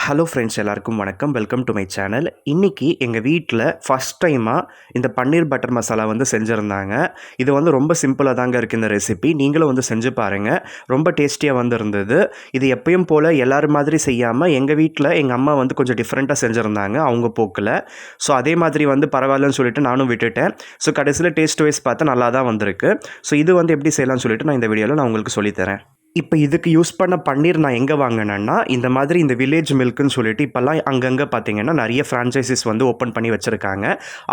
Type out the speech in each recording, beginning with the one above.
Hello friends, எல்லாருக்கும் வணக்கம். Welcome to my channel. இன்றைக்கி எங்கள் வீட்டில் ஃபஸ்ட் டைமாக இந்த பன்னீர் பட்டர் மசாலா வந்து செஞ்சுருந்தாங்க. இது வந்து ரொம்ப சிம்பிளாக தாங்க இருக்குது இந்த ரெசிபி. நீங்களும் வந்து செஞ்சு பாருங்கள். ரொம்ப டேஸ்டியாக வந்து இருந்தது. இது எப்பயும் போல் எல்லோரும் மாதிரி செய்யாமல் எங்கள் வீட்டில் எங்கள் அம்மா வந்து கொஞ்சம் டிஃப்ரெண்ட்டாக செஞ்சுருந்தாங்க அவங்க போக்கில். ஸோ அதே மாதிரி வந்து பரவாயில்லன்னு சொல்லிட்டு நானும் விட்டுட்டேன். ஸோ கடைசியில் டேஸ்ட் வைஸ் பார்த்தா நல்லா தான் வந்திருக்கு. ஸோ இது வந்து எப்படி செய்யலாம்னு சொல்லிட்டு நான் இந்த வீடியோவில் நான் உங்களுக்கு சொல்லித்தரேன். இப்போ இதுக்கு யூஸ் பண்ண பன்னீர் நான் எங்கே வாங்கினேன்னா, இந்த மாதிரி இந்த வில்லேஜ் மில்க்குன்னு சொல்லிட்டு இப்போல்லாம் அங்கங்கே பார்த்தீங்கன்னா நிறைய ஃப்ரான்ச்சைசிஸ் வந்து ஓப்பன் பண்ணி வச்சுருக்காங்க.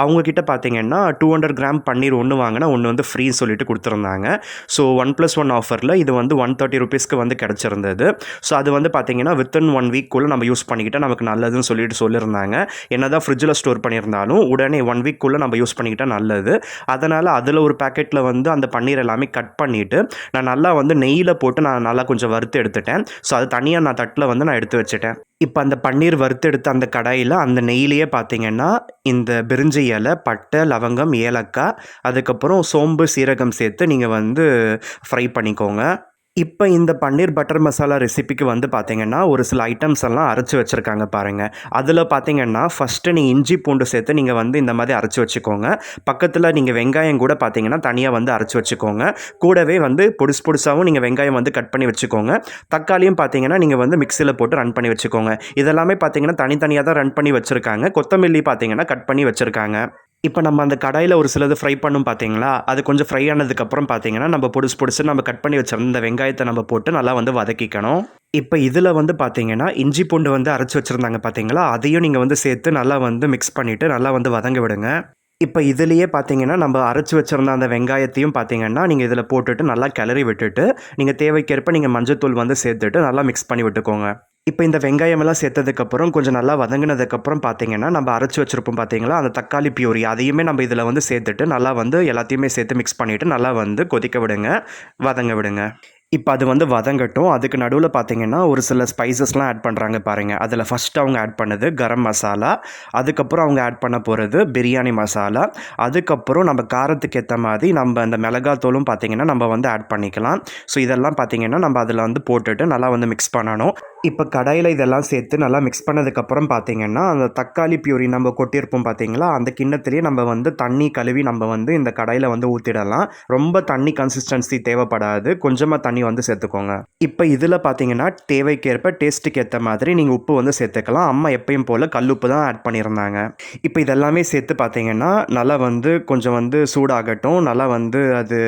அவங்கக்கிட்ட பார்த்தீங்கன்னா 200 கிராம் பன்னீர் ஒன்று வாங்கினா ஒன்று வந்து ஃப்ரீன்னு சொல்லிட்டு கொடுத்துருந்தாங்க. ஸோ 1+1 ஆஃபரில் இது வந்து 130 ருபீஸ்க்கு வந்து கிடச்சிருந்தது. ஸோ அது வந்து பார்த்தீங்கன்னா வித்தின் 1 வீக்குள்ளே நம்ம யூஸ் பண்ணிக்கிட்டால் நமக்கு நல்லதுன்னு சொல்லிட்டு சொல்லியிருந்தாங்க. என்ன தான் ஃப்ரிட்ஜில் ஸ்டோர் பண்ணியிருந்தாலும் உடனே 1 வீக்குள்ளே நம்ம யூஸ் பண்ணிக்கிட்டால் நல்லது. அதனால் அதில் ஒரு பேக்கெட்டில் வந்து அந்த பன்னீர் எல்லாமே கட் பண்ணிவிட்டு நான் நல்லா வந்து நெய்யில் போட்டு நான் நல்லா கொஞ்சம் வறுத்து எடுத்துட்டேன். ஸோ அது தனியாக நான் தட்டில் வந்து நான் எடுத்து வச்சுட்டேன். இப்போ அந்த பன்னீர் வறுத்து எடுத்த அந்த கடாயில் அந்த நெய்யிலேயே பார்த்தீங்கன்னா இந்த பிரிஞ்சி இலை, பட்டை, லவங்கம், ஏலக்காய், அதுக்கப்புறம் சோம்பு, சீரகம் சேர்த்து நீங்கள் வந்து ஃப்ரை பண்ணிக்கோங்க. இப்போ இந்த பன்னீர் பட்டர் மசாலா ரெசிபிக்கு வந்து பார்த்தீங்கன்னா ஒரு சில ஐட்டம்ஸ் எல்லாம் அரைச்சி வச்சுருக்காங்க பாருங்கள். அதில் பார்த்தீங்கன்னா ஃபஸ்ட்டு நீங்கள் இஞ்சி பூண்டு சேர்த்து நீங்கள் வந்து இந்த மாதிரி அரைச்சி வச்சுக்கோங்க. பக்கத்தில் நீங்கள் வெங்காயம் கூட பார்த்தீங்கன்னா தனியாக வந்து அரைச்சி வச்சுக்கோங்க. கூடவே வந்து பொடிசாகவும் நீங்கள் வெங்காயம் வந்து கட் பண்ணி வச்சுக்கோங்க. தக்காளியும் பார்த்தீங்கன்னா நீங்கள் வந்து மிக்சியில் போட்டு ரன் பண்ணி வச்சுக்கோங்க. இதெல்லாமே பார்த்தீங்கன்னா தனித்தனியாக தான் ரன் பண்ணி வச்சுருக்காங்க. கொத்தமல்லி பார்த்தீங்கன்னா கட் பண்ணி வச்சுருக்காங்க. இப்போ நம்ம அந்த கடாயில் ஒரு சிலது ஃப்ரை பண்ணும் பார்த்தீங்களா, அது கொஞ்சம் ஃப்ரை ஆனதுக்கப்புறம் பார்த்தீங்கன்னா நம்ம பொடிசு நம்ம கட் பண்ணி வச்சிருந்த இந்த வெங்காயத்தை நம்ம போட்டு நல்லா வந்து வதக்கிக்கணும். இப்போ இதில் வந்து பார்த்தீங்கன்னா இஞ்சி பூண்டு வந்து அரைச்சி வச்சுருந்தாங்க பார்த்தீங்களா, அதையும் நீங்கள் வந்து சேர்த்து நல்லா வந்து மிக்ஸ் பண்ணிவிட்டு நல்லா வந்து வதங்க விடுங்க. இப்போ இதுலேயே பார்த்தீங்கன்னா நம்ம அரைச்சி வச்சுருந்த அந்த வெங்காயத்தையும் பார்த்தீங்கன்னா நீங்கள் இதில் போட்டுட்டு நல்லா கிளறி விட்டுட்டு நீங்கள் தேவைக்கேற்ப நீங்கள் மஞ்சள்தூள் வந்து சேர்த்துட்டு நல்லா மிக்ஸ் பண்ணி விட்டுக்கோங்க. இப்போ இந்த வெங்காயமெல்லாம் சேர்த்ததுக்கப்புறம் கொஞ்சம் நல்லா வதங்கினதுக்கப்புறம் பார்த்தீங்கன்னா நம்ம அரைச்சி வச்சுருப்போம் பார்த்தீங்களா அந்த தக்காளி பியூரி, அதையுமே நம்ம இதில் வந்து சேர்த்துட்டு நல்லா வந்து எல்லாத்தையுமே சேர்த்து மிக்ஸ் பண்ணிவிட்டு நல்லா வந்து கொதிக்க விடுங்க, வதங்க விடுங்க. இப்போ அது வந்து வதங்கட்டும். அதுக்கு நடுவில் பார்த்தீங்கன்னா ஒரு சில ஸ்பைசஸ்லாம் ஆட் பண்ணுறாங்க பாருங்கள். அதில் ஃபஸ்ட்டு அவங்க ஆட் பண்ணது கரம் மசாலா, அதுக்கப்புறம் அவங்க ஆட் பண்ண போகிறது பிரியாணி மசாலா, அதுக்கப்புறம் நம்ம காரத்துக்கு ஏற்ற மாதிரி நம்ம அந்த மிளகாத்தூளும் பார்த்தீங்கன்னா நம்ம வந்து ஆட் பண்ணிக்கலாம். ஸோ இதெல்லாம் பார்த்தீங்கன்னா நம்ம அதில் வந்து போட்டுட்டு நல்லா வந்து மிக்ஸ் பண்ணணும். இப்போ கடாயில் இதெல்லாம் சேர்த்து நல்லா மிக்ஸ் பண்ணதுக்கப்புறம் பார்த்தீங்கன்னா அந்த தக்காளி பியூரி நம்ம கொட்டியிருப்போம் பார்த்தீங்களா, அந்த கிண்ணத்துலேயே நம்ம வந்து தண்ணி கழுவி நம்ம வந்து இந்த கடாயில் வந்து ஊற்றிடலாம். ரொம்ப தண்ணி கன்சிஸ்டன்சி தேவைப்படாது, கொஞ்சமாக தண்ணி வந்து சேர்த்துக்கோங்க. இப்போ இதில் பார்த்தீங்கன்னா தேவைக்கேற்ப டேஸ்ட்டுக்கு ஏற்ற மாதிரி நீங்கள் உப்பு வந்து சேர்த்துக்கலாம். அம்மா எப்பயும் போல் கல்லுப்பு தான் ஆட் பண்ணியிருந்தாங்க. இப்போ இதெல்லாமே சேர்த்து பார்த்தீங்கன்னா நல்லா வந்து கொஞ்சம் வந்து சூடாகட்டும், நல்லா வந்து அது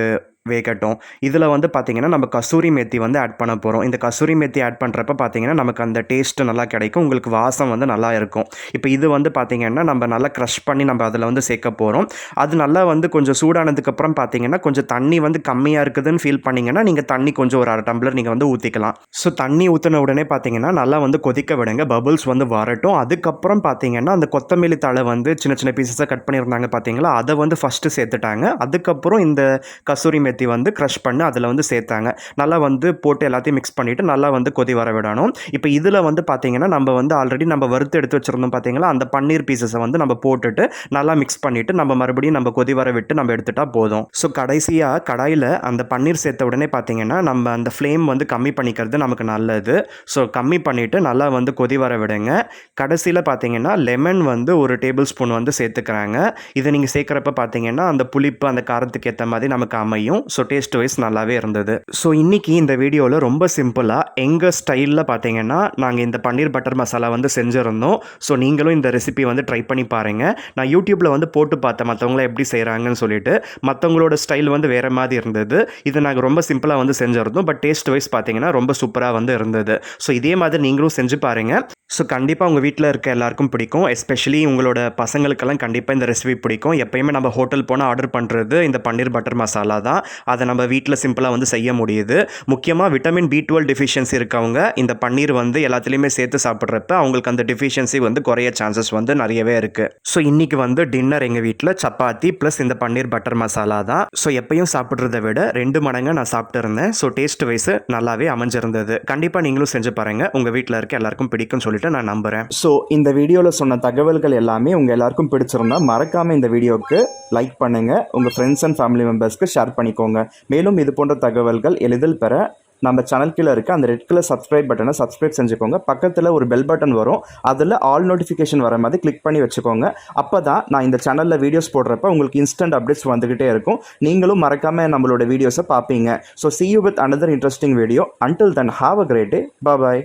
வேகட்டும். இதில் வந்து பார்த்திங்கன்னா நம்ம கசூரி மேத்தி வந்து ஆட் பண்ண போகிறோம். இந்த கசூரி மேத்தி ஆட் பண்ணுறப்ப பார்த்திங்கன்னா நமக்கு அந்த டேஸ்ட்டு நல்லா கிடைக்கும், உங்களுக்கு வாசம் வந்து நல்லா இருக்கும். இப்போ இது வந்து பார்த்திங்கன்னா நம்ம நல்லா க்ரஷ் பண்ணி நம்ம அதில் வந்து சேர்க்க போகிறோம். அது நல்லா வந்து கொஞ்சம் சூடானதுக்கப்புறம் பார்த்திங்கன்னா கொஞ்சம் தண்ணி வந்து கம்மியாக இருக்குதுன்னு ஃபீல் பண்ணிங்கன்னா நீங்கள் தண்ணி கொஞ்சம் ஒரு 1/2 டம்ளர் நீங்கள் வந்து ஊற்றிக்கலாம். ஸோ தண்ணி ஊற்றின உடனே பார்த்திங்கன்னா நல்லா வந்து கொதிக்க விடுங்க, பபுள்ஸ் வந்து வரட்டும். அதுக்கப்புறம் பார்த்திங்கன்னா அந்த கொத்தமல்லி தழை வந்து சின்ன சின்ன பீசஸாக கட் பண்ணியிருந்தாங்க பார்த்திங்களா, அதை வந்து ஃபஸ்ட்டு சேர்த்துட்டாங்க. அதுக்கப்புறம் இந்த கசூரி மேத்தி வந்து க்ரஷ் பண்ணி அதில் வந்து சேர்த்தாங்க. நல்லா வந்து போட்டு எல்லாத்தையும் மிக்ஸ் பண்ணிவிட்டு நல்லா வந்து கொதி வர விடணும். இப்போ இதில் வந்து பார்த்தீங்கன்னா நம்ம வந்து ஆல்ரெடி நம்ம வறுத்து எடுத்து வச்சுருந்தோம் பார்த்தீங்களா, அந்த பன்னீர் பீசஸை வந்து நம்ம போட்டுட்டு நல்லா மிக்ஸ் பண்ணிவிட்டு நம்ம மறுபடியும் நம்ம கொதி வர விட்டு நம்ம எடுத்துட்டால் போதும். ஸோ கடைசியாக கடாயில் அந்த பன்னீர் சேர்த்த உடனே பார்த்தீங்கன்னா நம்ம அந்த ஃப்ளேம் வந்து கம்மி பண்ணிக்கிறது நமக்கு நல்லது. ஸோ கம்மி பண்ணிவிட்டு நல்லா வந்து கொதி வர விடுங்க. கடைசியில் பார்த்தீங்கன்னா லெமன் வந்து ஒரு டேபிள் ஸ்பூன் வந்து சேர்த்துக்கிறாங்க. இதை நீங்கள் சேர்க்குறப்ப பார்த்தீங்கன்னா அந்த புளிப்பு அந்த காரத்துக்கு ஏற்ற மாதிரி நமக்கு அமையும். ஸோ டேஸ்ட் வைஸ் நல்லாவே இருந்தது. ஸோ இன்றைக்கி இந்த வீடியோவில் ரொம்ப சிம்பிளாக எங்கள் ஸ்டைலில் பார்த்தீங்கன்னா நாங்கள் இந்த பன்னீர் பட்டர் மசாலா வந்து செஞ்சுருந்தோம். ஸோ நீங்களும் இந்த ரெசிபி வந்து ட்ரை பண்ணி பாருங்கள். நான் யூடியூப்பில் வந்து போட்டு பார்த்தேன் மற்றவங்களாம் எப்படி செய்கிறாங்கன்னு சொல்லிட்டு. மற்றவங்களோட ஸ்டைல் வந்து வேறு மாதிரி இருந்தது. இது நாங்கள் ரொம்ப சிம்பிளாக வந்து செஞ்சுருந்தோம். பட் டேஸ்ட் வைஸ் பார்த்தீங்கன்னா ரொம்ப சூப்பராக வந்து இருந்தது. ஸோ இதே மாதிரி நீங்களும் செஞ்சு பாருங்கள். ஸோ கண்டிப்பாக உங்கள் வீட்டில் இருக்க எல்லாருக்கும் பிடிக்கும். எஸ்பெஷலி உங்களோட பசங்களுக்கெல்லாம் கண்டிப்பாக இந்த ரெசிபி பிடிக்கும். எப்போயுமே நம்ம ஹோட்டல் போனால் ஆர்டர் பண்ணுறது இந்த பன்னீர் பட்டர் மசாலா தான். அதை நம்ம வீட்டில் சிம்பிளாக வந்து செய்ய முடியுது. முக்கியமாக விட்டமின் B12 டெஃபிஷியன்சி இருக்கவங்க இந்த பன்னீர் வந்து எல்லாத்துலேயுமே சேர்த்து சாப்பிட்றப்ப அவங்களுக்கு அந்த டெஃபிஷியன்சி வந்து குறைய சான்சஸ் வந்து நிறையவே இருக்குது. ஸோ இன்றைக்கி வந்து டின்னர் எங்கள் வீட்டில் சப்பாத்தி ப்ளஸ் இந்த பன்னீர் பட்டர் மசாலா தான். ஸோ எப்பயும் சாப்பிட்றத விட 2 மடங்கு நான் சாப்பிட்டு இருந்தேன். ஸோ டேஸ்ட் வைஸ் நல்லாவே அமைஞ்சிருந்தது. கண்டிப்பாக நீங்களும் செஞ்சு பாருங்கள், உங்கள் வீட்டில் இருக்க எல்லாருக்கும் பிடிக்கும்னு சொல்லிட்டு நான் நம்புகிறேன். ஸோ இந்த வீடியோவில் சொன்ன தகவல்கள் எல்லாமே உங்கள் எல்லாருக்கும் பிடிச்சிருந்தா மறக்காமல் இந்த வீடியோவுக்கு லைக் பண்ணுங்கள், உங்கள் ஃப்ரெண்ட்ஸ் அண்ட் ஃபேமிலி மெம்பர்ஸ்க்கு ஷேர் பண்ணிக்கோங்க. மேலும் இது போன்ற தகவல்கள் எளிதில் பெற நம்ம சேனல் கீழே இருக்க அந்த ரெட் கலர் சப்ஸ்கிரைப் பட்டனை சப்ஸ்கிரைப் செஞ்சுக்கோங்க. பக்கத்தில் ஒரு பெல் பட்டன் வரும், அதில் ஆல் நோட்டிஃபிகேஷன் வர மாதிரி கிளிக் பண்ணி வச்சுக்கோங்க. அப்போ தான் நான் இந்த சேனலில் வீடியோஸ் போடுறப்ப உங்களுக்கு இன்ஸ்டன்ட் அப்டேட்ஸ் வந்துக்கிட்டே இருக்கும். நீங்களும் மறக்காமல் நம்மளோட வீடியோஸை பார்ப்பீங்க. So see you with another interesting video. Until then, have a great day. Bye bye.